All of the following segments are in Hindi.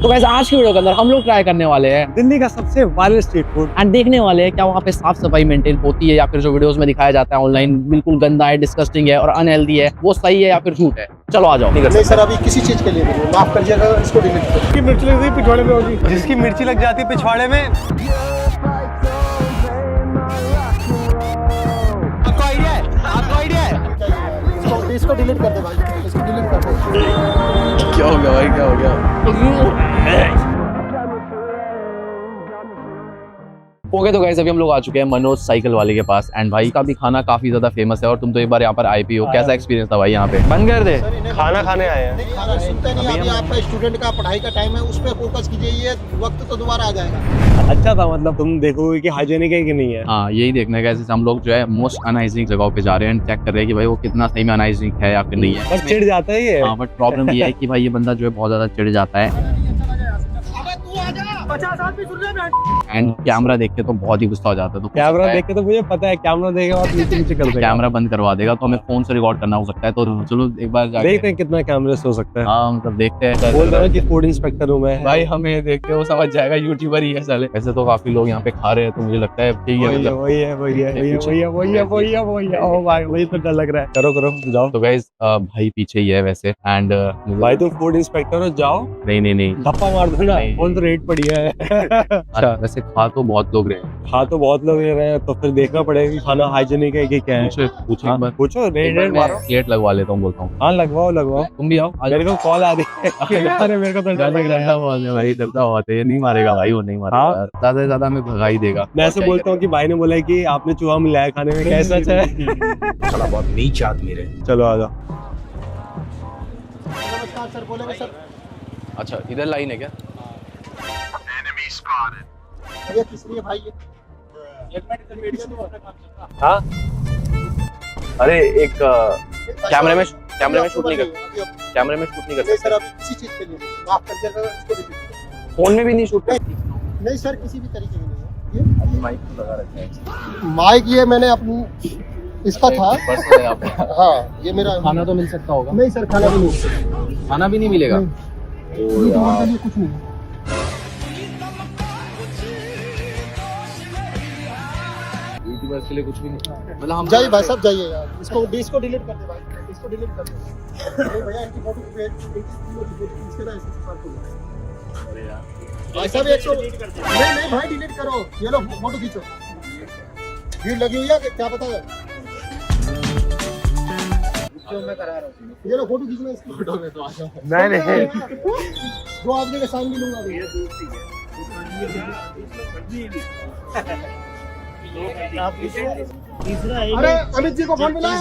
तो गाइस आज की वीडियो के अंदर हम लोग ट्राई करने वाले हैं दिल्ली का सबसे वायरल स्ट्रीट फूड एंड देखने वाले हैं क्या वहाँ पे साफ सफाई मेंटेन होती है या फिर जो वीडियोस में दिखाया जाता है ऑनलाइन बिल्कुल गंदा है, डिस्गस्टिंग है और अनहेल्दी है, वो सही है या फिर झूठ है। चलो आ जाओ। नहीं सर, अभी किसी चीज के लिए नहीं, माफ कर दीजिएगा, इसको डिलीट करो। की मिर्ची लग जाती पिछवाड़े में होगी, जिसकी मिर्ची लग जाती है पिछवाड़े में। आपको आइडिया है? आपको आइडिया है? इसको डिलीट कर दे भाई, इसको डिलीट कर दे। क्या हो गया भाई, क्या हो गया? ओके तो गाइस अभी हम लोग आ चुके हैं मनोज साइकिल वाले के पास एंड भाई का भी खाना काफी ज्यादा फेमस है और तुम तो एक बार यहाँ पर आए भी हो, कैसा एक्सपीरियंस था भाई यहाँ पे? बंद कर दे, खाना खाने आए हैं। नहीं, खाना सुनते नहीं, अभी आपका स्टूडेंट का पढ़ाई का टाइम है, उस पर फोकस कीजिए, ये वक्त तो दोबारा आ जाएगा। अच्छा था, मतलब तुम देखोगे कि हाइजेनिक है कि नहीं है। हाँ यही देखना है कैसे हम लोग जो है मोस्ट अनहाइजीनिक जगहों पे जा रहे हैं, चेक कर रहे हैं कि भाई वो कितना सही में अनहाइजीनिक है या फिर नहीं है। बस चिढ़ जाता है ये। हाँ बट प्रॉब्लम ये है कि भाई ये बंदा जो है बहुत ज्यादा चिढ़ जाता है एंड कैमरा देख के तो बहुत ही गुस्सा हो जाता है। तो कैमरा देख के तो मुझे पता है, कैमरा देखे बाद नीचे नीचे कर देगा। कैमरा बंद करवा देगा तो हमें फोन से रिकॉर्ड करना हो सकता है। तो चलो एक बार जाके देखते हैं कितना कैमरे से हो सकता है। हाँ मतलब देखते हैं। बोल रहा है कि फूड इंस्पेक्टर हूँ मैं भाई हमें देख के वो समझ जाएगा यूट्यूबर ही है साले। ऐसे तो काफी लोग यहाँ पे खा रहे हैं तो मुझे लगता है ठीक है मतलब। वही है। ओ भाई वही तो डर लग रहा है। करो जाओ। तो गाइस भाई पीछे ही है वैसे एंड भाई तुम फूड इंस्पेक्टर हो, जाओ। नहीं धप्पा मार दो ना, कौन तो रेट बढ़िया है। अच्छा वैसे खा तो बहुत लोग रहे हैं। हाँ तो बहुत लोग ले रहे हैं, तो फिर देखना पड़ेगा कि खाना हाइजेनिक है कि क्या है। पूछो हाँ, एक बार। पूछो रेट मारो। प्लेट लगवा लेता हूँ बोलता हूँ। हाँ लगवाओ। तुम भी आओ। मेरे को कॉल आ रही है। अरे मेरे को तो डर लग रहा है भाई डरता बहुत है, ये नहीं मारेगा भाई, वो नहीं मारेगा, ज्यादा से ज्यादा हमें भगा ही देगा। मैं ऐसे बोलता हूँ कि भाई ने बोला है कि आपने चूहा मिलाया खाने में, कैसा है? चला बहुत नीच आदमी रे। चलो आ जाओ। नमस्कार सर, बोलेंगे सर? अच्छा इधर लाइन है क्या? ये किस लिए भाई? हाँ अरे एक कैमरे में शूट नहीं कर नहीं सर, अभी किसी चीज के लिए नहीं, माफ कर दीजिएगा, इसको डिलीट करो। फोन में भी नहीं शूट नहीं सर, किसी भी तरीके की नहीं है। माइक लगा रखा है। माइक ये मैंने अपनी इसका था। बस हाँ ये मेरा खाना तो मिल सकता होगा। नहीं सर, खाना भी नहीं, खाना भी नहीं मिलेगा। यूट्यूबर के लिए कुछ नहीं। यूट्यूबर्स के लिए कुछ भी नहीं, मतलब हम जाइए भाई साहब, जाइए यार, इसको डिलीट कर दे भाई, इसको डिलीट कर दे। नहीं भैया इनकी फोटो इसके ना इसके साथ हो। अरे यार भाई साहब 100 नहीं भाई डिलीट करो, ये लो फोटो खींचो। भीड़ लगी हुई है क्या पता है? मैं करा रहा हूँ, ये लो फोटो खींचना इसकी। फोटो में तो आ जाओ। नहीं 2 आदमी का साइन भी लूंगा अभी। अरे अमित जी को फोन मिलाए।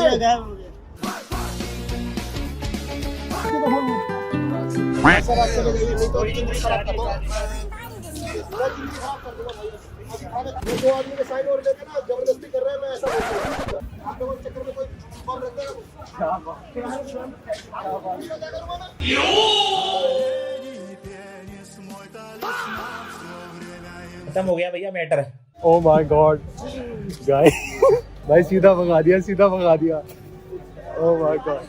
सर आप चले जाइए, नहीं तो जिंदगी खराब कर दो। जिंदगी खराब कर दूंगा भाई। ये 2 आदमी के साइन और लेके ना जबरदस्ती कर रहे हैं, मैं ऐसा बोलता हूं। आप लोगों के चक्कर में कोई और रहता है खत्म हो गया भैया मैटर। ओ माय गॉड भाई सीधा भगा दिया। ओ माय गॉड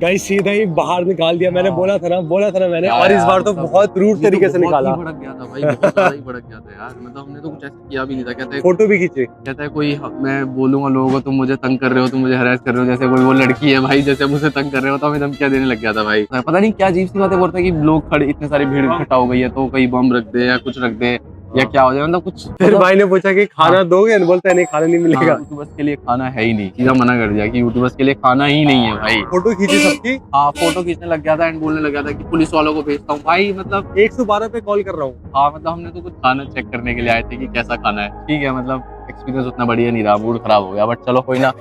गाइस, सीधा ही बाहर निकाल दिया। मैंने बोला था ना मैंने, और इस बार तो बहुत रूड तरीके से निकाला। भड़क गया था भाई, बहुत ज्यादा ही भड़क गया था यार। मतलब हमने तो कुछ ऐसा किया भी नहीं था। कहते फोटो भी खींचे। कहता है कोई मैं बोलूंगा लोगों को तुम मुझे तंग कर रहे हो, तुम मुझे हरास कर रहे हो, जैसे कोई वो लड़की है भाई, जैसे मुझे तंग कर रहे हो, तो हमें धमकियां देने लग गया था भाई। पता नहीं क्या अजीब सी बातें बोलता है कि लोग खड़े, इतने सारी भीड़ इकट्ठा हो गई है तो कहीं बम रख दे या कुछ रख दे या क्या हो जाए, मतलब कुछ। फिर भाई ने पूछा कि खाना दोगे, बोलता है नहीं खाना नहीं मिलेगा। यूट्यूबर्स के लिए खाना है ही नहीं, सीधा मना कर दिया कि यूट्यूबर्स के लिए खाना ही नहीं है भाई। फोटो खींची सबकी। हाँ फोटो खींचने लग गया था एंड बोलने लग गया था कि पुलिस वालों को भेजता हूँ भाई। मतलब 112 पे कॉल कर रहा हूँ। हाँ मतलब हमने तो कुछ खाना चेक करने के लिए आए थे कि कैसा खाना है। ठीक है मतलब एक्सपीरियंस उतना बढ़िया नहीं रहा, मूड खराब हो गया, बट चलो कोई ना,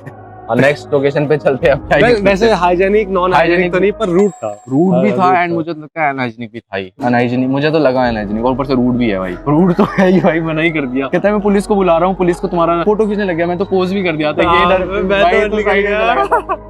नेक्स्ट लोकेशन पे चलते हैं। अब क्या वैसे हाइजेनिक नॉन हाइजेनिक तो नहीं, पर रूट था। रूट भी था एंड मुझे तो लगता है अनहाइजीनिक भी था ही। अनहाइजीनिक मुझे तो लगा अनहाइजीनिक, और ऊपर से रूट भी है भाई। रूट तो है ही भाई, मना ही कर दिया। कहता है मैं पुलिस को बुला रहा हूँ, पुलिस को तुम्हारा फोटो खींचने लग गया। मैं तो पोज भी कर दिया था। ये इधर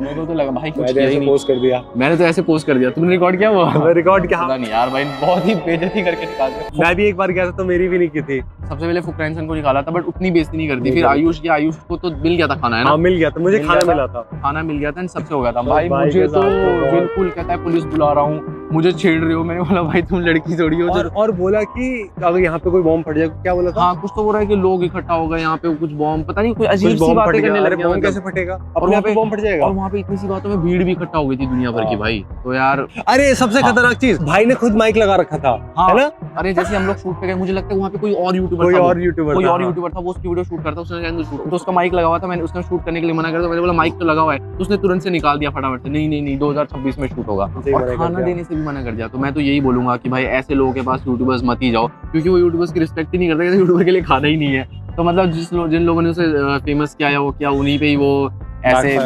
मेरे को तो लगा भाई कुछ किया ही नहीं। पोस्ट कर दिया मैंने तो ऐसे पोस्ट कर दिया। तुमने रिकॉर्ड किया वो? रिकॉर्ड क्या पता नहीं यार भाई, बहुत ही बेइज्जती करके निकाल दिया। मैं भी एक बार गया था तो मेरी भी नहीं की थी। सबसे पहले फुकरैंसन को निकाला था बट उतनी बेइज्जती नहीं कर दी। फिर आयुष को तो मिल गया था खाना, है ना? हाँ मिल गया था, मुझे खाना मिला था। खाना मिल गया था, सबसे हो गया था भाई। भाई मुझे के तो साथ तो बिल्कुल कहता है पुलिस बुला रहा हूँ, मुझे छेड़ रहे हो। मैंने बोला भाई तुम लड़की थोड़ी हो जो। और बोला कि अगर यहाँ पे कोई बॉम्ब फट जाए, क्या बोला था? हाँ कुछ तो बोल रहा है कि लोग इकट्ठा हो गए यहाँ पे, कुछ बॉम्ब, पता नहीं कोई अजीब कुछ सी बॉम्ब फट बातें गया। करने अरे लगे। बॉम्ब कैसे फटेगा? अपने वहाँ आप पे बॉम्ब फट जाएगा। और वहाँ पे इतनी सी बातों में भीड़ भी इकट्ठा हो गई थी दुनिया भर की भाई। तो यार अरे सबसे खतरनाक चीज, भाई ने खुद माइक लगा रखा था, है ना? अरे जैसे हम लोग शूट पे गए, मुझे लगता है वहाँ पे कोई और यूट्यूबर कोई था, और यूट्यूबर कोई था, और हाँ। यूट्यूबर था, वो उसकी वीडियो शूट करता, उसने चैनल शूट, तो उसका माइक लगा हुआ था। मैंने उसने शूट करने के लिए मना कर दिया। मैंने बोला माइक तो लगा हुआ है, तो उसने तुरंत से निकाल दिया फटाफट से, नहीं 2026 में शूट होगा, सही और मना कर खाना दिया। देने से भी मना कर दिया। तो मैं तो यही बोलूंगा कि भाई ऐसे लोगों के पास यूट्यूबर्स मत ही जाओ, क्योंकि वो यूट्यूबर्स की रिस्पेक्ट ही नहीं करते, यूट्यूबर के लिए खाना ही नहीं है। तो मतलब जिन लोगों ने उसे फेमस किया या वो किया, उन्हीं पे ही वो ऐसे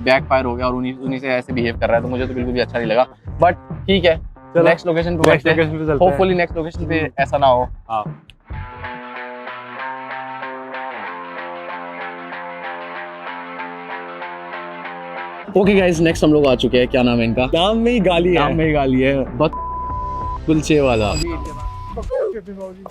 बैकफायर हो गया और उन्हीं से ऐसे बिहेव कर रहा है। तो मुझे तो बिल्कुल भी अच्छा नहीं लगा, बट ठीक है, नेक्स्ट लोकेशन पे बढ़ते हैं। होपफुली नेक्स्ट लोकेशन पे ऐसा ना हो। हाँ। ओके गाइस, नेक्स्ट हम लोग आ चुके हैं। क्या नाम है इनका? नाम में ही गाली है। नाम में ही गाली है, बस कुलचे वाला।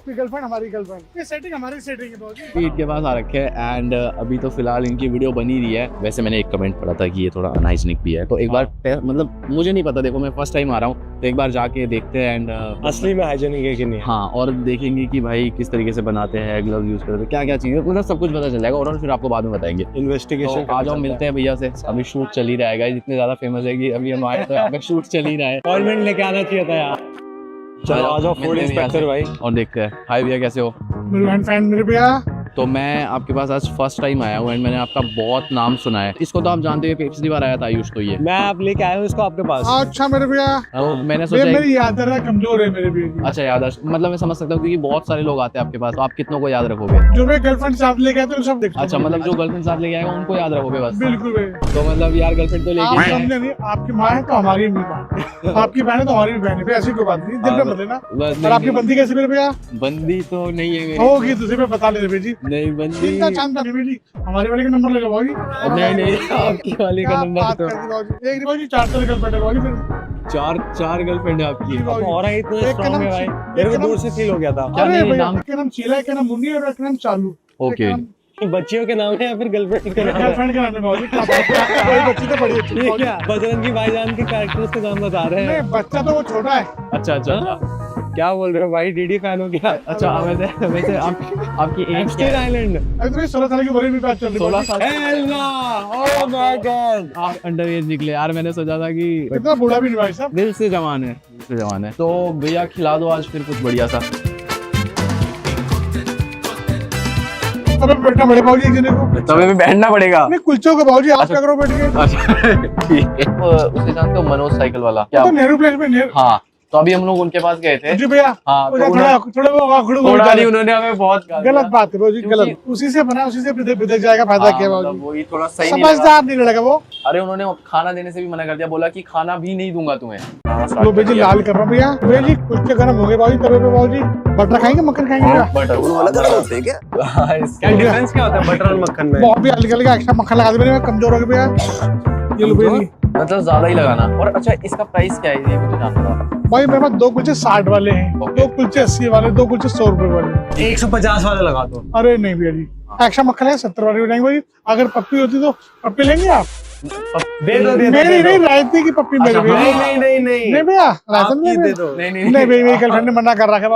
गर्लफ्रेंड हमारी गर्लफ्रेंड, ये सेटिंग हमारी सेटिंग है बाबूजी। पीठ के पास आ रखे हैं एंड अभी तो फिलहाल इनकी वीडियो बनी रही है। वैसे मैंने एक कमेंट पढ़ा था कि ये थोड़ा अनहाइजीनिक भी है, तो एक बार मतलब मुझे नहीं पता, देखो मैं फर्स्ट टाइम आ रहा हूँ, तो एक बार जाके देखते हैं एंड असली में हाइजीनिक है कि नहीं। हाँ, और देखेंगे कि भाई किस तरीके से बनाते हैं, ग्लव्स यूज करते हैं, क्या क्या चीज़ें, मतलब सब कुछ पता चल जाएगा और फिर आपको बाद में बताएंगे। इन्वेस्टिगेशन तो आ जाओ, मिलते हैं भैया से। अभी शूट चल ही रहा है, इतने ज्यादा फेमस है कि अभी हम आए तो यहाँ पे शूट चल ही रहा है। अपॉइंटमेंट लेके आना चाहिए था यार। चलो आ जाओ फूड इंस्पेक्टर भाई। और देखते हैं। हाय भैया, कैसे हो? मेरे फ्रेंड मेरे भैया, तो मैं आपके पास आज फर्स्ट टाइम आया हूँ एंड मैंने आपका बहुत नाम सुना है। इसको तो आप जानते हो, पिछली बार आया था आयुष, तो ये मैं आप लेके आया हूँ इसको आपके पास। अच्छा मेरे भैया, मैंने सोचा मेरी याद कमजोर है मेरे भैया। अच्छा याद है, मतलब मैं समझ सकता हूँ क्योंकि बहुत सारे लोग आते हैं आपके पास, तो आप कितनों को याद रखोगे? जो मैं गर्लफ्रेंड साथ लेके आते सब देखते। अच्छा, मतलब जो गर्लफ्रेंड साथ लेके आएगा उनको याद रखोगे बस? बिल्कुल भैया। तो मतलब यार गर्लफ्रेंड तो आप लेके समझे नहीं, आपकी माँ है तो हमारी भी माँ, आपकी बहन है तो हमारी भी बहन है, ऐसी कोई बात नहीं, दिल में मत लेना। बस और आपकी बंदी कैसी मेरे भैया? बंदी तो नहीं है मेरी। होगी तुझे मैं बता ले भैया जी। नहीं बंदी चांद बेटी, हमारे वाले का नंबर ले लो भाई। नहीं आपकी वाली का नंबर तो एक भाई 4 साल गर्लफ्रेंड है भाई मेरे। चार गर्लफ्रेंड है आपकी? और इतना एक का स्ट्रांग नाम है भाई, एक मेरे का को दूर नाम- से फील हो गया था। क्या अरे नहीं, भैया, नाम- एक का नाम शीला, एक का नाम मुन्नी और एक का नाम चालू। ओके। बच्चियों के नाम है या फिर गर्लफ्रेंड के नाम है? गर्लफ्रेंड का नाम है भाई। क्या बात है? कोई बच्ची तो बड़ी अच्छी ये है। क्या बजरंगी भाईजान के कैरेक्टर्स के नाम बता रहे हैं? नहीं, बच्चा तो वो छोटा है। अच्छा क्या बोल रहे हो भाई, डीडी फैन हो क्या? अच्छा। वैसे आपकी एज क्या एप्स्टीन है? आइलैंड। अरे तुम्हें 16 साल की उम्र में बात चल रही है। 16 साल? ओह माय गॉड, आप अंडर एज निकले यार। मैंने सोचा था कि इतना बूढ़ा भी नहीं भाई साहब। दिल से जवान है, दिल से जवान है। तो भैया खिला दो आज फिर कुछ बढ़िया सा। तबे बैठना पड़े भाजी एक जने को। तवे पे बैठना पड़ेगा। नहीं कुलचों को भाजी आप क्या करो बैठ के। अच्छा ठीक है। उसे जानते हो, मनोज साइकिल वाला? क्या? तो नेहरू प्लेस में नेहरू। हाँ, तो अभी हम लोग उनके पास गए थे। जी भैया। हाँ, वो तो थोड़ा वो आखड़ू थोड़ा नहीं, उन्होंने हमें बहुत गलत बात है भाजी, क्योंकि- गलत। उसी से बना, उसी से बिदक जाएगा, फायदा क्या मतलब भाजी? वही थोड़ा सही नहीं लगा। समझदार नहीं लड़ेगा वो। अरे उन्होंने खाना देने से भी मना कर दिया, बोला कि खाना भी नहीं दूंगा तुम्हें। लो भैया जी, लाल कर रहा हूं भैया। भैया जी कुलचे गर्म हो गए भाजी तवे पे भाजी। बटर खाएंगे, मक्खन खाएंगे भैया? बटर क्या डिफरेंस क्या होता है बटर और मक्खन में? बहुत भी हल्का हल्का एक्स्ट्रा मक्खन लगा दे भैया, कमजोर हो गए भैया। ये लो भैया जी। मतलब ज्यादा ही लगाना। और अच्छा, इसका प्राइस क्या है ये मुझे जानना था। भाई मेरे पास 2 कुलचे 60 वाले हैं, 2 कुलचे 80 वाले, 2 कुलचे 100 रुपए वाले। 150 वाले लगा दो। अरे नहीं भैया जी, एक्स्ट्रा मक्खन है 70 वाले हो जाएंगे भाई। अगर पप्पी होती तो पप्पी लेंगे आप? दे दो मेरी नहीं, रायते की पप्पी मेरी भैया। नहीं नहीं भैया, रायते में आपकी नहीं दे दो। नहीं नहीं भैया, मेरी गर्लफ्रेंड ने मना कर रखा है।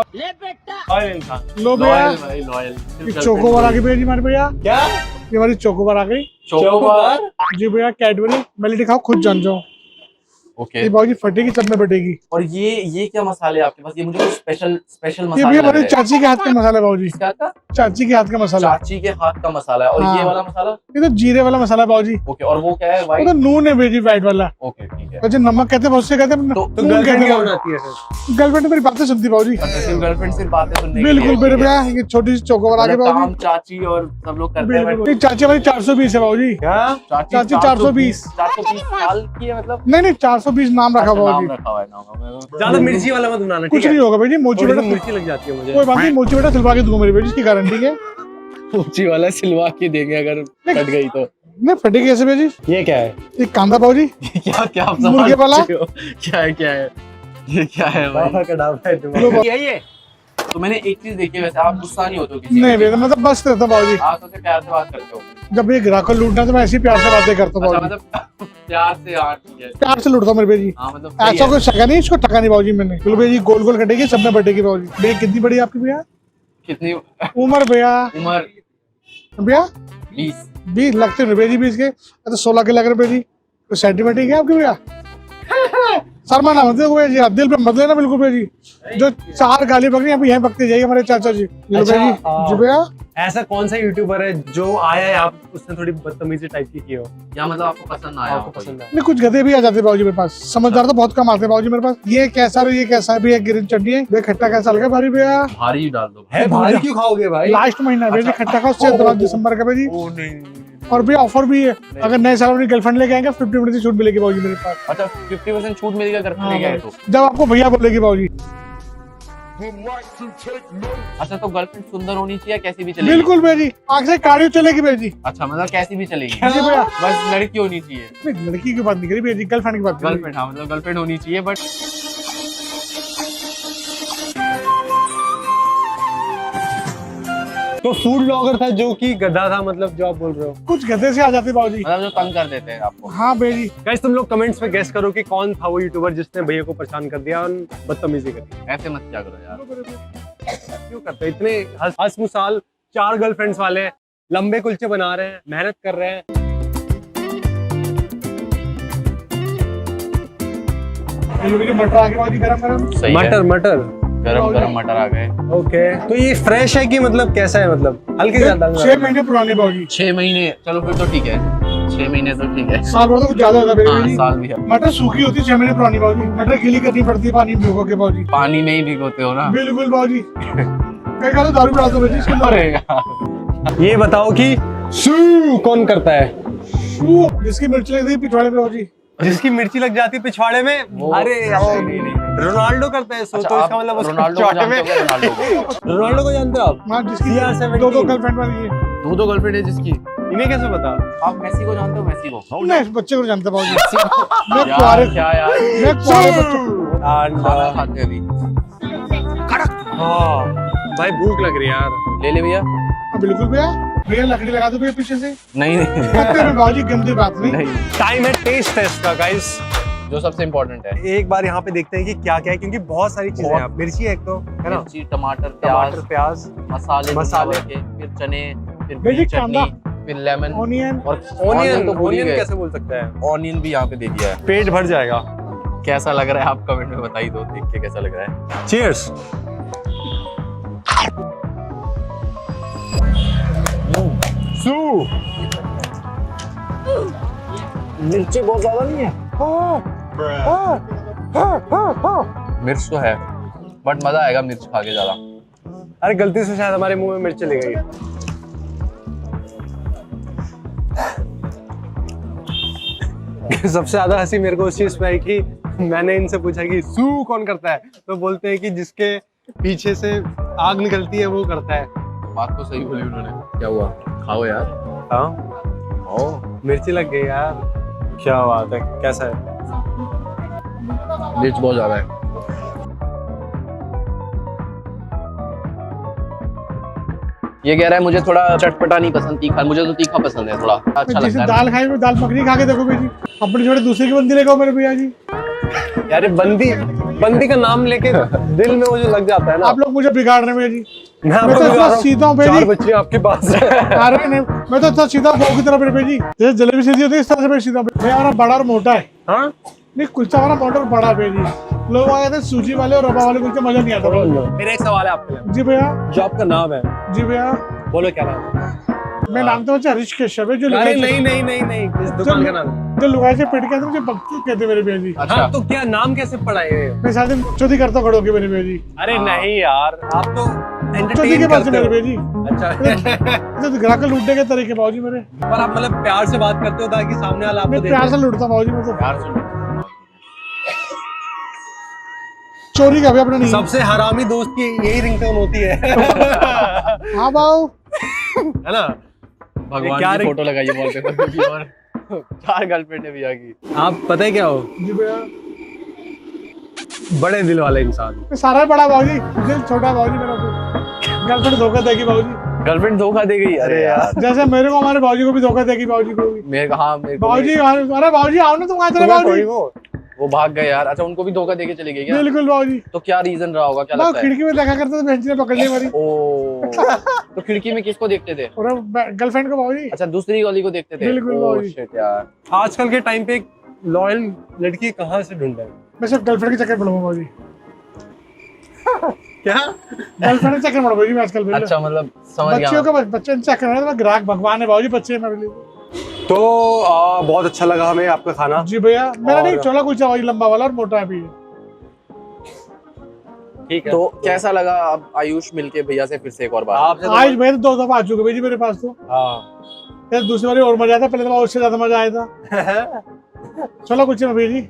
लो भैया, लॉयल भाई, लॉयल। चोकोबार आ गई भैया जी हमारे भैया। क्या ये हमारी चोकोबार आ गई चोकोबार? जी भैया। कैडबरी मेलिटी खाओ, खुद जान जाओ। ओके। ये भाजी फटेगी तब में फटेगी। और ये क्या मसाले हैं आपके पास? ये मुझे कुछ स्पेशल ये मसाले भैया लग हमारी रहे हैं। चाची के हाथ का मसाला है भाजी। क्या था? चाची के हाथ का मसाला। चाची के हाथ का मसाला है। और हाँ। ये वाला मसाला? ये तो जीरे वाला मसाला है भाजी। ओके। और वो क्या है? वो वाइट? तो नून है भेजी, व्हाइट वाला। ओके ठीक है। वैसे नमक कहते हैं, बहुत से कहते हैं तो नून गर्लफ्रेंड कहते क्या हैं। बनाती है फिर? गर्लफ्रेंड मेरी बातें सुनती भाजी। सिर्फ गर्लफ्रेंड सिर्फ बातें सुनने के बिल्कुल लिए? मेरे भैया, ये छोटी सी चोकोबार आ गई मतलब काम भाजी। चाची और सब लोग करते हैं। बिल्कुल। ये चाची वाली 420 है भाजी। क्या चाची 420 साल की है मतलब? नहीं नहीं, 420 नाम रखा अच्छा, भाजी। नाम रखा हुआ है, नाम। ज्यादा मिर्ची वाला मत बनाना, कुछ ठीक है? नहीं होगा भाई, मोची थोड़ी सी बेटा। मिर्ची लग जाती है मुझे। कोई बात नहीं, मोची बेटा सिलवा के दूंगा मेरी बेटी, इसकी गारंटी है। ऊंची वाला सिलवा के देंगे अगर कट गई तो। नहीं फटेगी ऐसे भाजी। ये क्या है? ये कांदा भाजी। क्या क्या आप मुर्गे समझ वाला? रहे हो? क्या है ये क्या है भाई? बाबा का डाब है तुम्हारा। लो ये तो मैंने एक चीज देखी है, वैसे आप गुस्सा नहीं होते हो किसी नहीं भैया, मतलब बस रहता बाबूजी। आप सबसे प्यार से बात करते हो। जब ये ग्राहक को लूटना तो मैं ऐसे ही प्यार से बातें करता हूँ अच्छा बाबूजी। मतलब प्यार से, हाँ ठीक है। प्यार से लूटता हूँ मेरे भैया जी। हाँ मतलब सही ऐसा है। कोई शका नहीं, इसको ठका नहीं बाबूजी मैंने। बिल्कुल भैया जी, गोल गोल कटेगी, सब में बटेगी बाबूजी। भैया कितनी बड़ी है आपकी भैया कितनी उम्र? भैया उम्र? भैया 20। 20 लगते हैं भैया जी, 20 के तो 16 के लग रहे भैया जी। तो सेंटीमीटर क्या आपके भैया? शर्मा ना मत भैया जी, आप दिल पे मत लेना बिल्कुल भैया जी। जो 4 गाली बकरी अभी यहीं बकते जाइए हमारे चाचा जी। अच्छा, भैया जी भैया ऐसा कौन सा यूट्यूबर है जो आया है आप उसने थोड़ी बदतमीजी टाइप की हो? या मतलब आपको पसंद ना आया? आपको पसंद है? नहीं, कुछ गधे भी आ जाते हैं बाबूजी मेरे पास, समझदार तो बहुत कम आते हैं बाबूजी मेरे पास। ये कैसा है, ये कैसा है भैया, ग्रीन चटनी है भैया, खट्टा कैसा लगा भारी भैया? भारी डाल दो। है भारी क्यों खाओगे भाई? लास्ट महीना भैया जी खट्टा खाओ, 7 दिसंबर का भैया जी। ओ नहीं। और भैया ऑफर भी है, अगर नए साल में गर्लफ्रेंड लेके आएंगे 50% छूट मिलेगी बाबूजी मेरे पास। अच्छा 50% छूट मिलेगा घर पे लेके आए तो? जब आपको भैया बोलेगी बाबूजी। अच्छा तो गर्लफ्रेंड सुंदर होनी चाहिए, कैसी भी चलेगी? बिल्कुल भैया जी, आग से कार्डियो चलेगी भैया जी। अच्छा मतलब कैसी भी चलेगी? जी भैया। बस लड़की होनी चाहिए। नहीं, लड़की की बात नहीं करी भैया जी, गर्लफ्रेंड की बात करी। गर्लफ्रेंड, हाँ मतलब गर्लफ्रेंड होनी चाहिए बट तो फूड ब्लॉगर था जो कि गधा था, मतलब जो आप बोल रहे हो? कुछ गधे से आ जाते बाबूजी। मतलब जो तंग कर देते हैं आपको। हाँ भैया जी। गाइस तुम लोग कमेंट्स में गेस करो कि कौन था वो यूट्यूबर जिसने भैया को परेशान कर दिया और बदतमीजी कर दी। ऐसे मत क्या करो यार। क्यों करते हो? इतने हंस मुसाल 4 गर्लफ्रेंड्स वाले हैं, लंबे कुलचे बना रहे हैं, मेहनत कर रहे हैं। मटर आगे बाबूजी, गरम गरम। सही है। मटर गरम गरम मटर आ गए। ओके, तो ये फ्रेश है कि मतलब कैसा है, मतलब हल्के ज्यादा? 6 महीने पुराने बाबूजी। 6 महीने, चलो फिर तो ठीक है। 6 महीने तो ठीक है। साल भर तो कुछ ज्यादा होता है हाँ भैया जी। साल भी है। मटर सूखी होती है 6 महीने पुरानी बाबूजी। मटर गीली करनी पड़ती है पानी में भिगो के बाबूजी। पानी में ही भिगोते हो ना? बिल्कुल बाबूजी। कई बार तो दारू पिला दो भैया जी इसके अंदर। अरे यार। ये बताओ कि सू कौन करता है? वो जिसकी मिर्च लगती है पिछवाड़े पे बाबूजी। जिसकी मिर्ची लग जाती है पिछवाड़े में? वो- अरे यार, नहीं, नहीं। रोनाल्डो करता है सो, अच्छा, तो आप इसका मतलब उसको रोनाल्डो को पिछवाड़े जानते में। हो क्या? रोनाल्डो को? रोनाल्डो को जानते हो आप? हाँ, जिसकी CR17 दो गर्लफ्रेंड वाली है। दो गर्लफ्रेंड है जिसकी? इन्हें कैसे पता? आप मेसी को जानते हो? मेसी को? नहीं, इस बच्चे को जानते बाबूजी। मैं यार कुआरे क्या यार, मैं कुआरे बच्चे को। खाना खाते अभी। हाँ भाई भूख लग रही है यार। ले ले भैया। हाँ, बिल्कुल भैया। भैया लकड़ी लगा दो भैया पीछे से। नहीं नहीं पत्ते में बाबूजी गंदी बात नहीं। नहीं, टाइम है टेस्ट टेस्ट का गाइस। जो सबसे इम्पोर्टेंट है। एक बार यहाँ पे देखते हैं कि क्या क्या है, क्योंकि बहुत सारी चीजें हैं। मिर्ची है एक तो, है ना? मिर्ची, टमाटर, प्याज, टमाटर, प्याज, मसाले मसाले के, फिर चने, फिर भेजी ग्रीन चटनी, कांदा। फिर लेमन ऑनियन। और ओनियन। तो भूल ही ओनियन गए। कैसे बोल सकते हैं? ऑनियन भी यहाँ पे दे दिया है। पेट भर जाएगा। कैसा लग रहा है आप कमेंट में बताइए, दो देख के कैसा लग रहा है। चीयर्स। सू मिर्ची बहुत ज्यादा नहीं है। मिर्च तो है बट मजा आएगा मिर्च खा के ज्यादा। अरे गलती से शायद हमारे मुंह में मिर्च चली गई। सबसे ज्यादा हंसी मेरे को उस चीज पे आई कि मैंने इनसे पूछा कि सू कौन करता है, तो बोलते हैं कि जिसके पीछे से आग निकलती है वो करता है। बात तो सही बोली उन्होंने। क्या हुआ? खाओ यार। हाँ खाओ। मिर्ची लग गई यार। क्या बात है, कैसा है? मिर्च बहुत ज्यादा है। ये कह रहा है मुझे थोड़ा चटपटा नहीं पसंद, तीखा। मुझे तो तीखा पसंद है थोड़ा, अच्छा जैसे लगता है। दाल खाई, दाल मखनी खा के देखो भैया जी। अपनी छोड़े दूसरे की बंदी लेगा मेरे भैया जी। यार बंदी, बंदी का नाम लेके दिल में वो जो लग जाता है ना। आप लोग मुझे बिगाड़ रहे हैं भैया जी। मैं मैं आपको तो बिगाड़ इतना रहा हूँ। सीधा हूँ भैया 4 जी। बच्चे आपके पास है। अरे नहीं, मैं तो इतना सीधा बहू की तरह मेरे भैया जी। जैसे जलेबी सीधी होती है इस तरह से मैं सीधा हूँ। भैया हमारा बड़ा और मोटा है। हाँ नहीं, कुलचा हमारा मोटा और बड़ा है भैया जी। लोग आए थे सूजी वाले और रवा वाले कुलचे, मजा नहीं आता भैया जी। मेरा एक सवाल है आपके लिए। जी भैया। जो आपका नाम है, जी भैया। बोलो क्या नाम है? मैं नाम तो हरीश केशव है। जो अरे लुगाई नहीं, इस दुकान का नाम है। जो लुगाई से पेट के अंदर मुझे बक्तू कहते मेरे भैया जी। अच्छा हाँ तो क्या नाम कैसे पड़ा ये? मैं शायद चौथी करता हूँ खड़ो के मेरे भैया जी। अरे नहीं यार, आप तो चौथी के एंटरटेन पास से करते मेरे हो। भैया जी। अच्छा तो ग्राहक लूटने के तरीके बाबूजी मेरे। पर आप मतलब प्यार से बात करते हो ताकि सामने वाला आपको मैं देखे। प्यार से लूटता हूँ बाबूजी मैं तो। यार सुन, चोरी का भी अपना नहीं है। सबसे हरामी दोस्त की यही रिंगटोन होती है। हाँ बाबू। है ना? भगवान क्या की फोटो लगाइए वॉलपेपर की और 4 गर्लफ्रेंड है भैया की। आप पता है क्या हो? जी भैया। बड़े दिल वाले इंसान। मैं सारा बड़ा बाबूजी, दिल छोटा बाबूजी मेरा तो। गर्लफ्रेंड धोखा देगी बाबूजी, गर्लफ्रेंड धोखा दे गई? अरे यार जैसे मेरे को हमारे बाबूजी को भी धोखा देगी, बाबूजी को भी। मेरे हाँ मेरे को बाबूजी अरे बाबूजी आओ ना, तुम कहाँ चले बाबूजी? वो भाग गए यार। अच्छा उनको भी धोखा देके चले गए क्या? बिल्कुल बाबूजी। तो क्या रीजन रहा होगा, क्या बाबू लगता है? खिड़की में देखा करते थे, बेंच ने पकड़ ली हमारी। ओ तो खिड़की में किसको देखते थे? और गर्लफ्रेंड को बाबूजी। अच्छा दूसरी वाली को देखते थे? बिल्कुल ओह बाबूजी। शिट यार। आजकल के टाइम पे एक लॉयल लड़की कहाँ से ढूंढे? मैं सिर्फ गर्लफ्रेंड के चक्कर में पड़ूंगा बाबूजी। क्या? गर्लफ्रेंड के चक्कर में पड़ूंगा बाबूजी मैं आजकल। अच्छा मतलब समझ गया बच्चियों का बच्चे चक्कर में मैं ग्राहक भगवान है बाबूजी, बच्चे मेरे लिए। तो बहुत अच्छा लगा हमें आपका खाना। जी भैया, मेरा नहीं और- छोला कुलचा भाई, लंबा वाला और मोटा भी है। ठीक है। तो कैसा लगा अब आयुष मिलके भैया से फिर से एक और बार? आपसे तो- आज मैं तो 2 दफा आ चुके भाई जी मेरे पास तो। हाँ। फिर दूसरी बार और मजा आता, पहले दफा उससे ज्यादा मजा आया था। छोला कुलचे में भैया जी।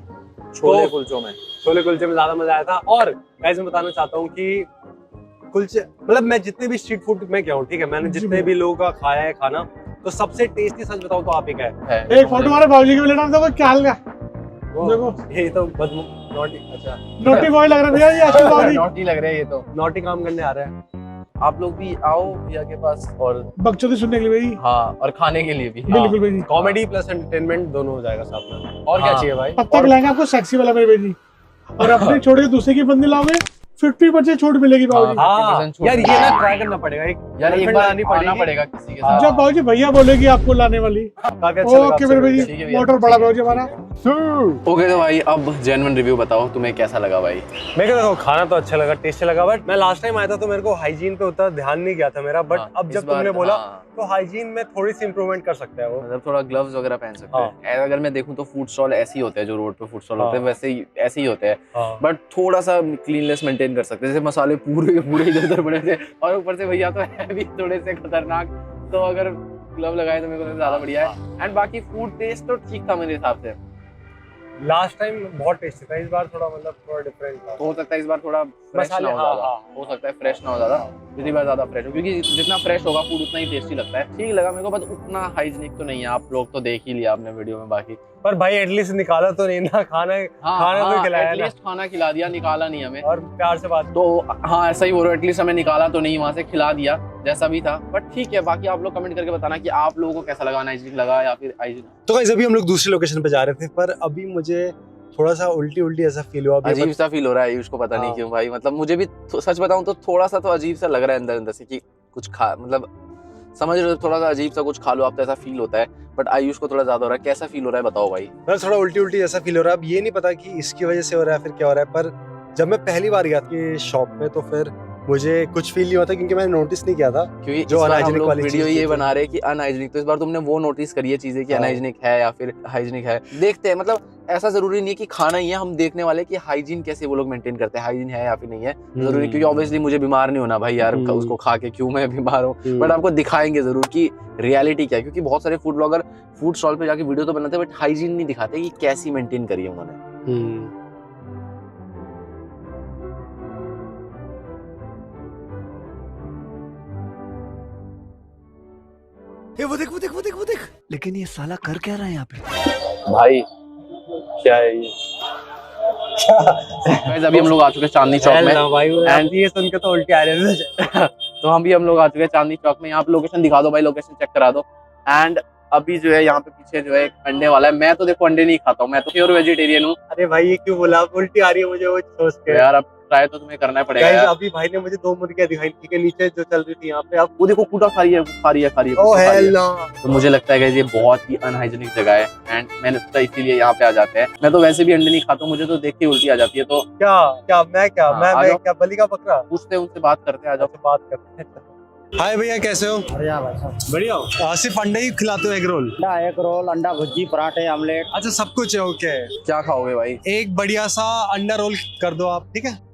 छोले कुलचों में छोले कुलचे में ज्यादा मजा आया था। और गाइस मैं बताना चाहता हूँ कि कुलचे मतलब मैं जितने भी स्ट्रीट फूड में गया हूँ, ठीक है, मैंने जी जितने भी लोगों का खाया है खाना, तो सबसे टेस्टी सच बताऊँ तो आप ही का है। एक फोटो हमारे बाबूजी की भी लेना, देखो क्या हाल का। वो- देखो। ये तो बदमू नॉटी, अच्छा नोटी बॉय लग रहा है भैया ये आजकल बाबूजी। नॉटी लग रहे हैं ये तो। नॉटी काम करने आ रहा है। आप लोग भी आओ भैया के पास और बकचोदी सुनने के लिए भाई। हाँ और खाने के लिए भी। बिल्कुल भाई जी। कॉमेडी प्लस एंटरटेनमेंट दोनों हो जाएगा साथ में। और क्या हाँ। चाहिए भाई? पत्ता खिलाएंगे आपको सेक्सी वाला मेरे भाई जी। और अपने छोड़ के दूसरे की बंदी लाओगे 50% छूट मिलेगी बाबूजी। हाँ। हाँ 50% छूट यार ये ना ट्राई करना पड़ेगा। एक यार एक girlfriend बार लानी आना पड़ेगी। पड़ेगा किसी के साथ। जब बाबूजी भैया बोलेगी आपको लाने वाली। काफी अच्छा लगा ओके आपसे मेरे भाई मिलके। ठीक है जी, भैया, मोटर ठीक बड़ा है। बाबूजी हमारा। ओके तो भाई अब जेन्युइन रिव्यू बताओ तुम्हें कैसा लगा भाई? मेरे को देखो खाना तो अच्छा लगा, टेस्टी लगा, बट मैं लास्ट टाइम आया था तो मेरे को हाइजीन पे उतना ध्यान नहीं गया था मेरा, बट हाँ, अब इस जब बार- तुमने बोला हाँ। तो हाइजीन में थोड़ी सी इंप्रूवमेंट कर सकता है वो। मतलब थोड़ा ग्लव्स वगैरह पहन सकते हाँ। हैं। अगर मैं देखूं तो फूड स्टॉल ऐसे ही होते हैं, जो रोड पे फूड स्टॉल हाँ। होते हैं वैसे ही ऐसे ही होते हैं, हाँ। बट थोड़ा सा क्लीननेस मेंटेन कर सकते हैं। जैसे मसाले पूरे के पूरे इधर उधर पड़े थे और ऊपर से भैया तो है भी थोड़े से खतरनाक, तो अगर ग्लव लगाए तो मेरे को ज्यादा बढ़िया है। एंड बाकी फूड टेस्ट तो ठीक था मेरे हिसाब से। लास्ट टाइम बहुत टेस्टी था, इस बार थोड़ा मतलब थोड़ा डिफरेंट था। तो हो सकता है इस बार थोड़ा फ्रेश ना मसाले, हो हाँ, ज्यादा, हाँ। हो सकता है फ्रेश ना हो ज्यादा, इसी बार ज्यादा फ्रेश हो, क्योंकि जितना फ्रेश होगा फूड उतना ही टेस्टी लगता है। ठीक लगा मेरे को, बट उतना हाइजीनिक तो नहीं है। आप लोग तो देख ही लिया आपने वीडियो में। बाकी पर भाई एटलीस्ट निकाला तो नहीं ना खाना, खाना तो खिलाया ना, एटलीस्ट खाना खिला दिया, निकाला नहीं हमें। और प्यार से बात। तो हाँ ऐसा ही बोल रहे हो, एटलीस्ट हमें निकाला तो नहीं, वहां से खिला दिया जैसा भी था। बट ठीक है, बाकी आप लोग कमेंट करके बताना कि आप लोगों को कैसा लगा, अनहाइजीनिक लगा या फिर हाइजीनिक। तो गाइस अभी हम लोग दूसरी लोकेशन पे जा रहे थे, पर अभी मुझे थोड़ा सा उल्टी उल्टी ऐसा फील हुआ। अभी अजीब सा फील हो रहा है उसको, पता नहीं हाँ। क्यों भाई। मतलब मुझे भी सच बताऊं तो थोड़ा सा तो अजीब सा लग रहा है अंदर अंदर से कि कुछ खा, मतलब समझ रहे हो, थोड़ा सा अजीब सा कुछ खा लो आप तो ऐसा फील होता है। बट आयुष को थोड़ा ज्यादा हो रहा है। कैसा फील हो रहा है बताओ भाई? मतलब थोड़ा उल्टी उल्टी ऐसा फील हो रहा है। अब ये नहीं पता कि इसकी वजह से हो रहा है फिर क्या हो रहा है, पर जब मैं पहली बार गया था शॉप में तो फिर मुझे कुछ फील नहीं हुआ था, क्योंकि मैंने नोटिस नहीं किया था। क्योंकि जो इस बार हम अनहाइजीनिक लोग वाली वीडियो चीज़ ये थी। बना रहे हैं कि अनहाइजीनिक, तो इस बार तुमने वो नोटिस करी है चीजें कि हाँ। अनहाइजीनिक है या फिर हाइजीनिक है। देखते हैं, मतलब ऐसा जरूरी नहीं है कि खाना ही है, हम देखने वाले कि हाइजीन कैसे वो लोग मेंटेन करते हैं, हाइजीन है या फिर नहीं है जरूरी। क्योंकि ऑब्वियसली मुझे बीमार नहीं होना भाई यार, उसको खा के क्यों मैं बीमार हूँ। बट आपको दिखाएंगे जरूर कि रियलिटी क्या है, क्योंकि बहुत सारे फूड ब्लॉगर फूड स्टॉल पे जाके वीडियो तो बनाते हैं बट हाइजीन नहीं दिखाते कि कैसी मेंटेन करी है उन्होंने। वो देख वो देख वो देख वो देख, लेकिन ये साला कर क्या रहा है यहाँ पे? भाई क्या है ये? Guys, अभी हम लोग आ चुके हैं चांदनी चौक में। भाई And- ये सुन के तो उल्टी आ रही है। तो हम लोग आ चुके हैं चांदनी चौक में। यहाँ पे लोकेशन दिखा दो भाई, लोकेशन चेक करा दो। एंड अभी जो है यहाँ पे पीछे जो है एक अंडे वाला है। मैं तो देखो अंडे नहीं खाता हूँ, मैं तो प्योर वेजिटेरियन हूँ। अरे भाई ये क्यों बोला? उल्टी आ रही है मुझे वो सोच तो के। यार अब ट्राई तो तुम्हें करना पड़ेगा गाइस यार। अभी भाई ने मुझे 2 मुर्गियां दिखाई, ठीक है, नीचे जो चल रही थी यहाँ पे। अब वो देखो कूटा खा रही है, खा रही है, खा रही है, ओ कुत्ता खा रही है। हेल ना। तो मुझे लगता है कि ये बहुत ही अनहाइजीनिक जगह है एंड मैंने सोचा इसीलिए यहाँ पे आ जाते हैं। मैं तो वैसे भी अंडे नहीं खाता हूँ, मुझे तो देख के उल्टी आ जाती है। तो क्या क्या मैं क्या हाँ, मैं आ मैं जाओ। क्या बलि का बकरा? पूछते हैं उनसे, बात करते हैं, आ जाओ। तो बात करते हैं। हाय भैया, कैसे हो? बढ़िया भाई साहब। बढ़िया हो? सिर्फ अंडे ही खिलाते हो? Egg roll? अंडा एक रोल, अंडा भुर्जी, पराठे, ऑमलेट। अच्छा सब कुछ है, ओके। क्या खाओगे भाई? एक बढ़िया सा अंडा रोल कर दो आप, ठीक है?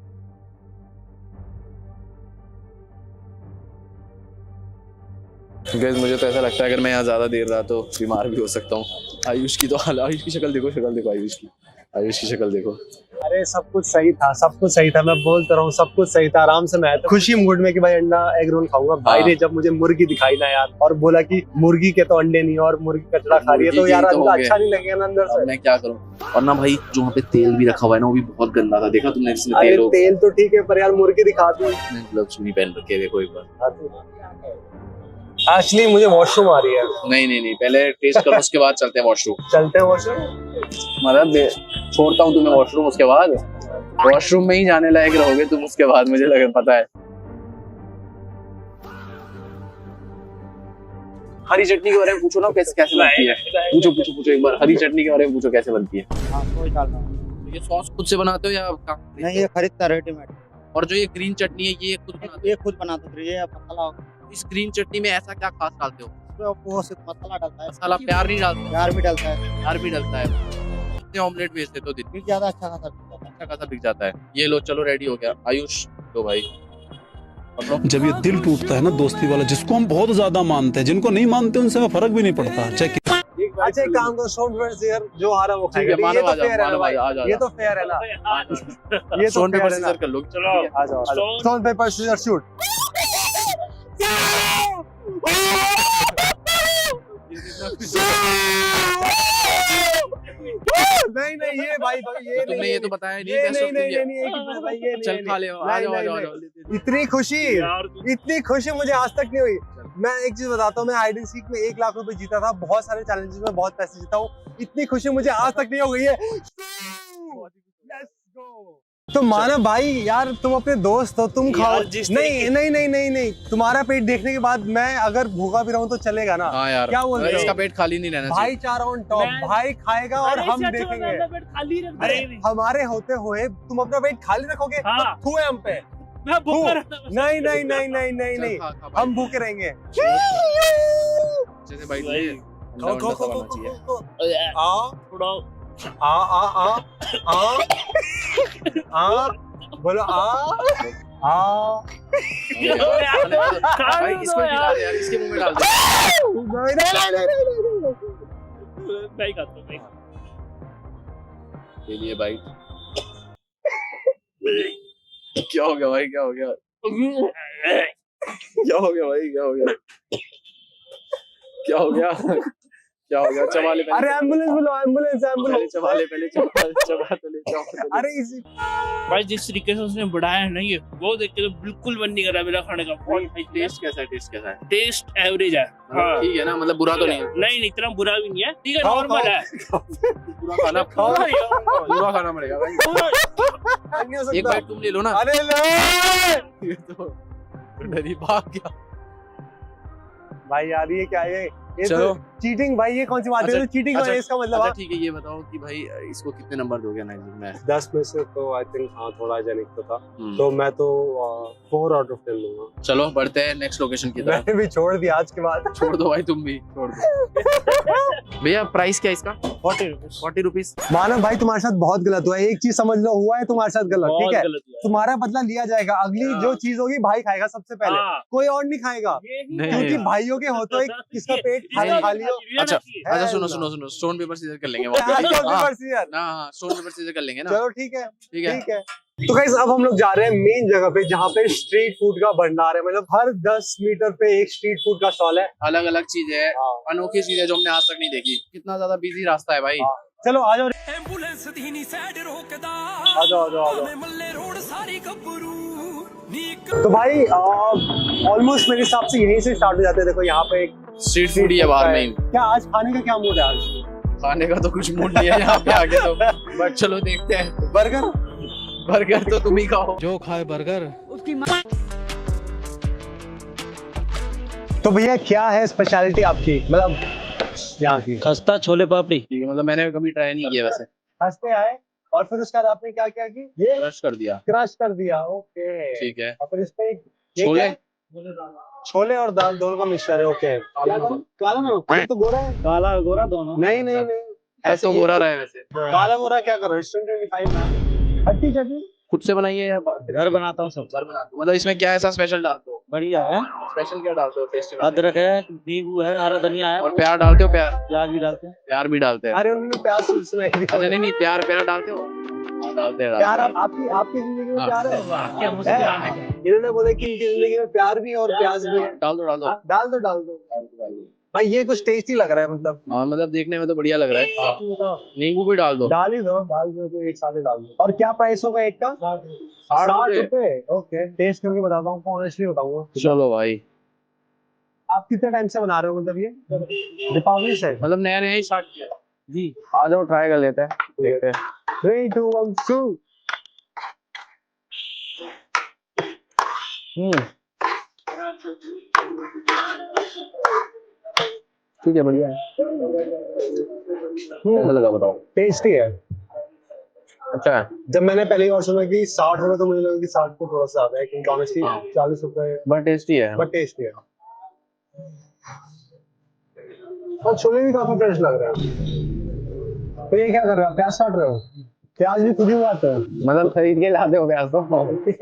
गाइस मुझे तो ऐसा लगता है अगर मैं यहाँ ज्यादा देर रहा तो बीमार भी हो सकता हूँ। आयुष की तो हाल, आयुष की शक्ल देखो, आयुष की शक्ल देखो। अरे सब कुछ सही था, सब कुछ सही था, मैं बोलता रहा हूँ सब कुछ सही था। आराम से मैं आया था खुशी मूड में कि भाई अंडा एग रोल खाऊंगा। भाई ने जब मुझे मुर्गी दिखाई ना यार और बोला कि मुर्गी के तो अंडे नहीं और मुर्गी कचड़ा खा रही है, तो यार अंदर अच्छा नहीं लगेगा ना अंदर से। मैं क्या करूँ। और ना भाई जो वहाँ पे तेल भी रखा हुआ है ना वो भी बहुत गंदा था, देखा तुमने इसमें अरे तेल तेल तो ठीक है पर यार मुर्गी दिखा दी। ग्लव्स नहीं पहन रखे, देखो एक बार। एक्चुअली मुझे वॉशरूम आ रही है। नहीं पहले टेस्ट करो उसके बाद चलते हैं वॉशरूम। चलते हैं वॉशरूम। मतलब छोड़ता हूँ तुम्हें वॉशरूम, उसके बाद वॉशरूम में ही जाने लायक रहोगे तुम उसके बाद, मुझे लग पता है। हरी चटनी के बारे में पूछो ना, कैसे बनती है। पूछो एक बार, हरी चटनी के बारे में पूछो कैसे बनती है। हाँ सोच डालना है। ये सॉस खुद से बनाते हो या कहाँ? नहीं ये खरीदता है रेडीमेड। और जो ये ग्रीन चटनी है ये खुद बनाते हो? ये खुद बनाते थे, ये मसाला इस ग्रीन चटनी में ऐसा क्या खास डालते हो? उसमें वो सिर्फ मसाला डालता है, मसाला प्यार नहीं डालते? प्यार भी डालता है। प्यार भी डलता है। कितने ऑमलेट बेचते तो दिन? फिर ज्यादा अच्छा खासा बिकता है। अच्छा खासा बिक जाता है। ये लो चलो रेडी हो गया। आयुष दो भाई। जब ये दिल टूटता है ना दोस्ती वाला, जिसको हम बहुत ज्यादा मानते हैं, जिनको नहीं मानते उनसे हमें फर्क भी नहीं पड़ता। चाहे अच्छा एक काम करो, सोन पेपर सीजर जो आ रहा है वो ठीक है, खाएगा। मानव ये तो आ जाओ, फेयर है ना मानव भाई, आ जाओ। ये तो फेयर है ना, ये तो सोन पेपर फेयर है ना। सीजर कर लो। आ जाओ। सोन पेपर सीजर शूट। नहीं ये भाई ये तुमने ये तो बताया नहीं। ये कैसे नहीं होती है? भाई ये नहीं। चल खा ले, आ जाओ आ जाओ आ जाओ। इतनी खुशी मुझे आज तक नहीं हुई। मैं एक चीज बताता हूँ, मैं हाइड एंड सीक में 1 लाख रुपए जीता था, बहुत सारे चैलेंजेस में बहुत पैसे जीता हूँ। इतनी खुशी मुझे आज तक नहीं हो गई है। तो माना भाई यार तुम अपने दोस्त हो, तुम खाओ। नहीं तुम्हारा पेट देखने के बाद मैं अगर भूखा भी रहूं तो चलेगा ना। हाँ यार, क्या बोल रहे हो? इसका पेट खाली नहीं रहना चाहिए। भाईचारा ऑन टॉप। भाई खाएगा और हम देखेंगे। अरे हमारे होते हुए तुम अपना पेट खाली रखोगे तो थू है हम पे। नहीं खा भाई। हम भूखे रहेंगे। जैसे भाई ये अंडा खो, खो, बनना खो, चाहिए। खो, खो। आ बोलो भाई इसको भी डाल दे यार, इसके मुंह में डाल दे। नहीं खाता नहीं। ले लिए बाइट। क्या हो गया भाई, क्या हो गया? क्या हो गया भाई, क्या हो गया? क्या हो गया? क्या हो गया? चबा ले पहले। अरे एम्बुलेंस बोलो, एम्बुलेंस पहले चबा ले, पहले चबा तो ले। अरे इसी भाई जिस तरीके से उसने बढ़ाया है ना ये, वो देख के तो बिल्कुल मन नहीं कर रहा मेरा खाने का। टेस्ट कैसा है? टेस्ट कैसा है? टेस्ट एवरेज है। हाँ। ठीक है ना, मतलब बुरा तो नहीं है। नहीं इतना बुरा भी नहीं है, ठीक है, खाओ, नॉर्मल है। पूरा खाना पड़ेगा भाई। नहीं हो एक सकता। बाइट तुम ले लो ना। अरे ले ये तो डरी भाग गया भाई यार ये क्या है? ये चलो। तो चीटिंग भाई, ये कौन सी बात है? अच्छा, चीटिंग अच्छा, है इसका मतलब। अच्छा ठीक है, ये बताओ कि भाई इसको कितने नंबर दोगे नाइजिक में? 10 में से तो आई थिंक हाँ थोड़ा जेनिक तो था, हम्म। तो मैं तो 4 आउट ऑफ 10 दूंगा। चलो बढ़ते हैं नेक्स्ट लोकेशन की तरफ। मैंने भी छोड़ दिया आज के बाद। छोड़ दो भाई, तुम भी छोड़ दो। भैया प्राइस क्या है इसका? 40 रुपीज। मानव भाई तुम्हारे साथ बहुत गलत हुआ है, एक चीज समझ लो, हुआ है तुम्हारे साथ गलत, बहुत ठीक है? गलत हुआ है। तुम्हारा बदला लिया जाएगा। अगली हाँ। जो चीज होगी भाई खाएगा सबसे पहले, हाँ। कोई और नहीं खाएगा, नहीं। क्योंकि भाइयों के होते हुए किसका पेट खाली खा लियो। अच्छा है अच्छा, सुनो ना। सुनो सुनो, स्टोन पेपर सीजर कर लेंगे हाँ, वहाँ पे। हाँ, यार हाँ स्टोन पेपर सीजर कर लेंगे ना। चलो ठीक है ठीक है। ठीक है। तो गाइस अब हम लोग जा रहे हैं मेन जगह पे, जहाँ पे स्ट्रीट फूड का भंडार है। मतलब हर 10 मीटर पे एक स्ट्रीट फूड का स्टॉल है। अलग अलग चीजें है, हाँ। अनोखी चीजें जो हमने आज तक नहीं देखी। कितना ज्यादा बिजी रास्ता है भाई। चलो आ जाओ एम्बुलेंस धीनी साइड रोकदा आ जाओ आ जाओ आ जाओ। मल्ले रोड सारी गब्बरू नीक तो भाई ऑलमोस्ट मेरे हिसाब से यहीं से स्टार्ट हो जाते हैं। देखो यहाँ पे एक स्ट्रीट फूड ही है बाहर में ही। क्या आज खाने का क्या मूड है? आज खाने का तो कुछ मूड नहीं है यहाँ पे आगे तो, बट चलो देखते हैं। बर्गर बर्गर तो तुम ही खाओ। जो खाए बर्गर। तो भैया क्या है स्पेशलिटी आपकी, मतलब यहाँ की? खस्ता छोले पापड़ी। ठीक है, मतलब मैंने कभी ट्राई नहीं किया वैसे। हंसते आए और फिर उसके बाद आपने क्या क्या की? ये क्रश कर दिया। क्रश कर दिया। ओके ठीक है। और फिर इस पे ये छोले? क्या है? छोले और दाल दोनों का मिक्सचर है। ओके काला ना तो गोरा है? काला गोरा दोनों। नहीं ऐसे तो गोरा रहा है वैसे। काला गोरा क्या कर रहे हो? रेस्टोरेंट 25 में खट्टी चटनी खुद से बनाइए या घर बनाता हूँ सब। मतलब इसमें क्या ऐसा स्पेशल डालते हो? बढ़िया है। स्पेशल क्या डालते हो टेस्ट में? अदरक है, नींबू है, हरा धनिया है और प्यार डालते हो? प्यार प्याज भी डालते हैं। प्यार भी डालते हैं। अरे उन्होंने प्याज उसमें अच्छा नहीं प्यार प्यार डालते हो? प्यार आपकी आपकी जिंदगी में प्यार है? इन्होंने बोला कि इनकी जिंदगी में प्यार भी है और प्याज भी है। डाल दो डाल दो भाई, ये कुछ टेस्टी लग रहा है मतलब। हाँ मतलब देखने में तो बढ़िया लग रहा है। नींबू भी डाल दो। डाल दो तो एक साथ ही डाल दो। और क्या प्राइस होगा एक का? 60 रुपए। ओके, टेस्ट करके बताता हूँ, ऑनेस्टली बताऊंगा। चलो भाई, आप कितने टाइम से बना रहे हो मतलब ये? दीपावली से मतलब नया ही स्टार्ट किया जी। आ जाओ, ट्राई कर लेते हैं, देखते हैं। 3 2 1 2। ठीक है, बढ़िया है। कैसा लगा बताओ? टेस्टी है। अच्छा है। जब मैंने पहली बार सुना कि 60 रुपए, तो मुझे लगा कि 60 को थोड़ा सा ज्यादा है, क्योंकि ऑनेस्टली 40 रुपए बट टेस्टी है। बट टेस्टी है। और छोले भी काफी फ्रेश लग रहे हैं। तो ये क्या कर रहे हो? प्याज काट रहे हो? प्याज भी खुद ही उगाते हैं? मतलब खरीद के लाते हो प्याज तो? ये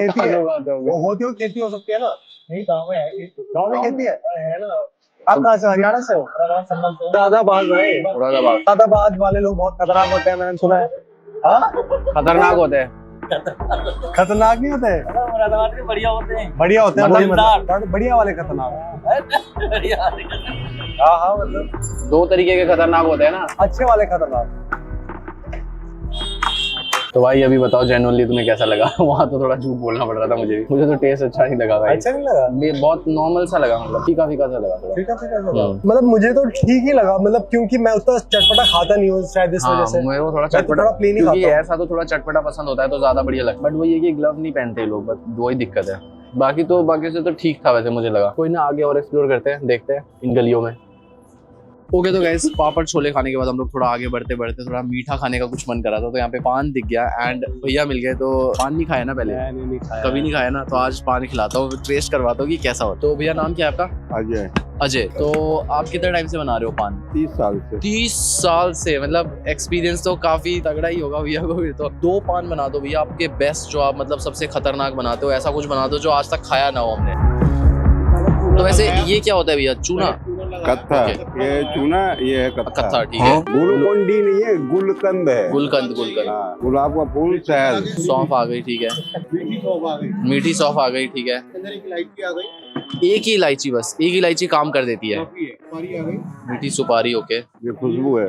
खेती है, वो होती हो खेती हो सकती है ना? नहीं गाँव में है, गाँव में खेती है ना। आप कहाँ से? हरियाणा से हो? दादाबाद भाई। दादाबाद वाले लोग बहुत खतरनाक होते हैं, मैंने सुना है। हाँ, खतरनाक होते हैं। खतरनाक नहीं होते? मुरादाबाद के बढ़िया होते हैं। बढ़िया होते हैं, मतलब बढ़िया वाले खतरनाक। हाँ मतलब दो तरीके के खतरनाक होते हैं ना। अच्छे वाले खतरनाक। तो भाई अभी बताओ जेन्युइनली तुम्हें कैसा लगा? वहाँ तो थोड़ा झूठ बोलना पड़ रहा था मुझे तो टेस्ट अच्छा नहीं लगा भाई। अच्छा नहीं लगा? ये बहुत नॉर्मल सा लगा, मतलब फीका फीका सा लगा थोड़ा। फीका सा लगा। मतलब मुझे तो ठीक ही लगा, मतलब क्योंकि मैं उतना चटपटा खाता नहीं हूँ शायद इस वजह से। मेरे को थोड़ा चटपटा प्लेन ही खाता हूँ। ऐसा तो थोड़ा चटपटा पसंद होता है तो ज्यादा बढ़िया लगता है। बट वही है कि ग्लव नहीं पहनते लोग, बस वही दिक्कत है। बाकी से तो ठीक था वैसे मुझे लगा। कोई ना, आगे और एक्सप्लोर करते हैं, देखते हैं इन गलियों में। ओके तो गाइस, पापड़ छोले खाने के बाद हम लोग थोड़ा आगे बढ़ते बढ़ते थोड़ा मीठा खाने का कुछ मन करा था, तो यहाँ पे पान दिख गया एंड भैया मिल गए। तो पान नहीं खाया ना पहले? नहीं खाया, कभी नहीं खाया ना, तो आज पान खिलाता हूँ, टेस्ट करवाता हूँ कि कैसा हो। तो भैया नाम क्या है आपका? अजय। अजय। तो आप कितने टाइम से बना रहे हो पान? 30 साल से। 30 साल से, मतलब एक्सपीरियंस तो काफी तगड़ा ही होगा भैया को फिर तो। 2 पान बना दो भैया आपके बेस्ट, जो आप मतलब सबसे खतरनाक बनाते हो, ऐसा कुछ बना दो जो आज तक खाया ना हो हमने। तो वैसे ये क्या होता है भैया? चूना? कत्था। ये चूना, ये है कत्था। कत्था, ठीक है। गुलकंद नहीं है, गुलकंद है। गुलकंद। हाँ, गुलाब का फूल, शहद। सौंफ आ गई, ठीक है। मीठी सौंफ आ गई, ठीक है। एक ही इलायची, बस एक इलायची काम कर देती है। मीठी सुपारी, ओके। ये खुशबू है।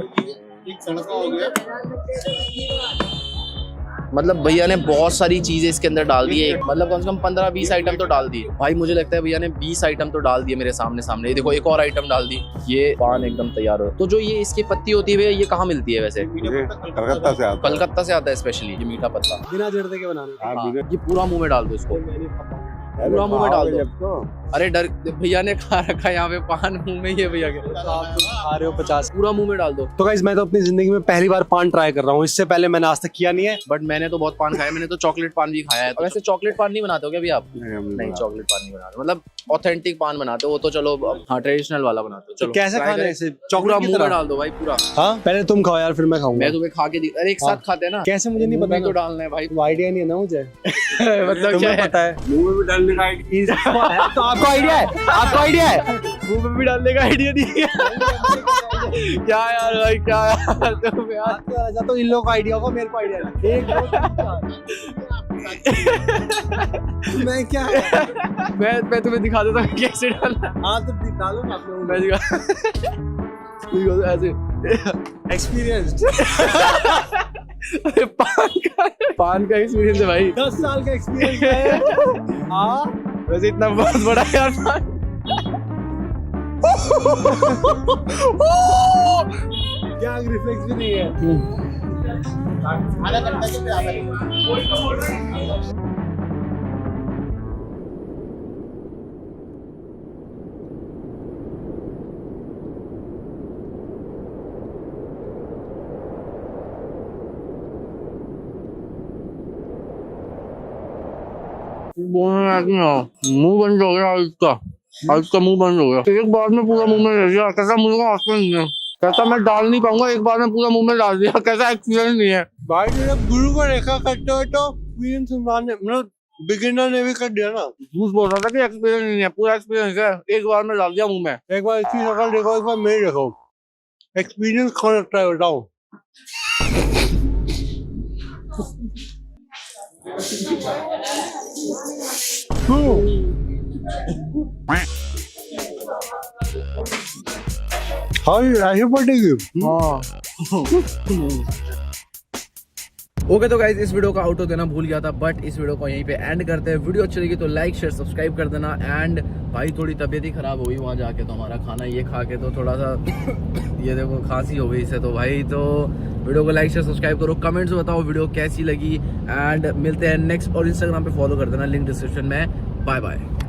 मतलब भैया ने बहुत सारी चीजें इसके अंदर डाल दी है, मतलब कम से कम 15-20 आइटम तो डाल दिए भाई। मुझे लगता है भैया ने 20 आइटम तो डाल दिए मेरे सामने। ये देखो, एक और आइटम डाल दी। ये पान एकदम तैयार हो। तो जो ये इसकी पत्ती होती है भैया, ये कहाँ मिलती है वैसे? कलकत्ता से आता है। कलकत्ता से आता है स्पेशली ये मीठा पत्ता। बिना जर्दे के बनाने। हाँ, ये पूरा मुंह में डाल दो इसको, पूरा मुंह में डाल दो। अरे डर, भैया ने खा रखा है यहाँ पे पान मुंह में, ये भैया के खा रहे हो 50, पूरा मुंह में डाल दो। तो गाइस मैं तो अपनी जिंदगी में पहली बार पान ट्राई कर रहा हूँ, इससे पहले मैंने आज तक किया नहीं है। बट मैंने तो बहुत पान खाया, मैंने तो चॉकलेट पान भी खाया है। तो वैसे चॉकलेट पान नहीं बनाते हो क्या अभी आप? नहीं, चॉकलेट पान नहीं बनाते, मतलब ऑथेंटिक पान बनाते हो। वो तो चलो, हाँ ट्रेडिशनल वाला बनाते हो। चलो कैसे खाना है इसे? चॉकलेट मुंह में डाल दो भाई पूरा। हाँ, पहले तुम खाओ यार, फिर मैं खाऊंगा। मैं तुम्हें खा के अरे एक साथ खाते हैं ना। कैसे मुझे नहीं पता तो डालना है भाई, आइडिया नहीं है ना मुझे। मतलब क्या है? पता है मुंह में भी डालने का आइडिया। तो आपको आइडिया है? आपको आइडिया है? मुंह में भी डालने का आइडिया नहीं है। क्या यार भाई, क्या यार तुम यार। तो इन लोगों को आइडिया होगा, मेरे को आइडिया नहीं। 1 2 3 मैं क्या मैं तुम्हें दिखा देता हूँ कैसे डालना। हाँ तो दिखा लो ना आप लोगों मैं दिखा ऐसे एक्सपीरियंस। अरे पान का एक्सपीरियंस है भाई, 10 साल का एक्सपीरियंस है। हाँ वैसे इतना बहुत बड़ा है यार पान। क्या रिफ्लेक्स भी नहीं है। मुंह बंद हो गया इसका मुंह बंद हो गया। एक बार में पूरा मुंह में ले लिया, कैसा मुंह का ऑप्शन नहीं है, कैसा मैं डाल नहीं पाऊंगा। एक बार में पूरा मुंह में डाल दिया, कैसा एक्सपीरियंस नहीं है भाई। जब गुरु को रेखा करते हो तो मतलब बिगिनर ने भी कर दिया ना। झूठ बोल रहा था कि एक्सपीरियंस नहीं है, पूरा एक्सपीरियंस है। एक बार में डाल दिया मुंह में। एक बार इसकी शक्ल देखो, एक बार मेरी देखो। एक्सपीरियंस कौन लगता है बताओ? हाँ ऐसे पड़ेगी। ओके तो गाइज इस वीडियो का आउटरो देना भूल गया था, बट इस वीडियो को यहीं पे एंड करते हैं। वीडियो अच्छी लगी तो लाइक शेयर सब्सक्राइब कर देना। एंड भाई थोड़ी तबीयत ही खराब हुई वहाँ जाके, तो हमारा खाना ये खा के तो थोड़ा सा ये देखो खांसी हो गई इससे। तो भाई तो वीडियो को लाइक शेयर सब्सक्राइब करो, कमेंट्स में बताओ वीडियो कैसी लगी। एंड मिलते हैं नेक्स्ट, और इंस्टाग्राम पे फॉलो कर देना, लिंक डिस्क्रिप्शन में। Bye bye.